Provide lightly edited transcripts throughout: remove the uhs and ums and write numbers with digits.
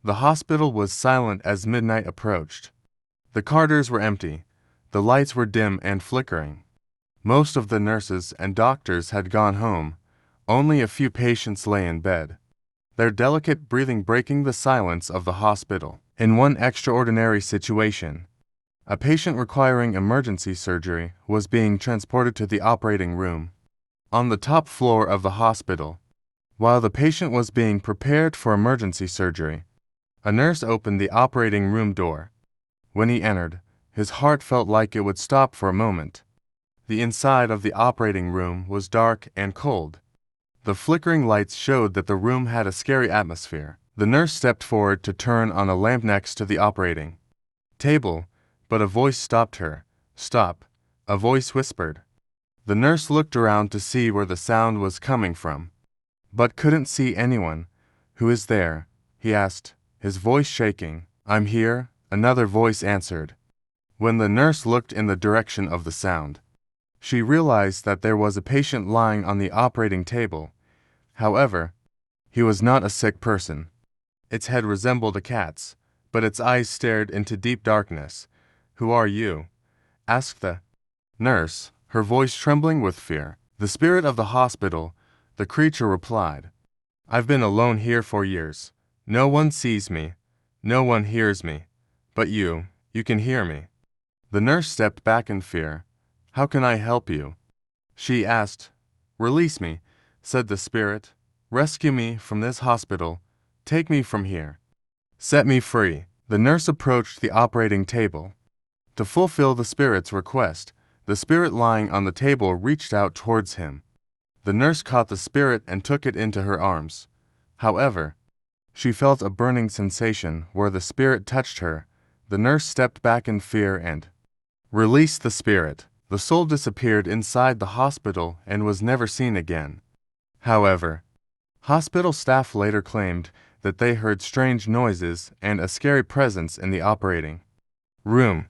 The hospital was silent as midnight approached. The corridors were empty. The lights were dim and flickering. Most of the nurses and doctors had gone home. Only a few patients lay in bed, their delicate breathing breaking the silence of the hospital. In one extraordinary situation, a patient requiring emergency surgery was being transported to the operating room on the top floor of the hospital. While the patient was being prepared for emergency surgery, a nurse opened the operating room door. When he entered, his heart felt like it would stop for a moment. The inside of the operating room was dark and cold. The flickering lights showed that the room had a scary atmosphere. The nurse stepped forward to turn on a lamp next to the operating table, but a voice stopped her. "Stop," a voice whispered. The nurse looked around to see where the sound was coming from, but couldn't see anyone. "Who is there?" he asked, his voice shaking. "I'm here," another voice answered. When the nurse looked in the direction of the sound, she realized that there was a patient lying on the operating table. However, he was not a sick person. Its head resembled a cat's, but its eyes stared into deep darkness. "Who are you?" asked the nurse, her voice trembling with fear. "The spirit of the hospital," the creature replied. "I've been alone here for years. No one sees me. No one hears me. But you can hear me." The nurse stepped back in fear. "How can I help you?" she asked. "Release me," said the spirit. "Rescue me from this hospital. Take me from here. Set me free." The nurse approached the operating table. To fulfill the spirit's request, the spirit lying on the table reached out towards him. The nurse caught the spirit and took it into her arms. However, she felt a burning sensation where the spirit touched her. The nurse stepped back in fear and released the spirit. The soul disappeared inside the hospital and was never seen again. However, hospital staff later claimed that they heard strange noises and a scary presence in the operating room.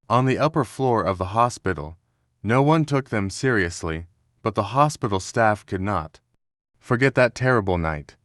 On the upper floor of the hospital, no one took them seriously, but the hospital staff could not forget that terrible night.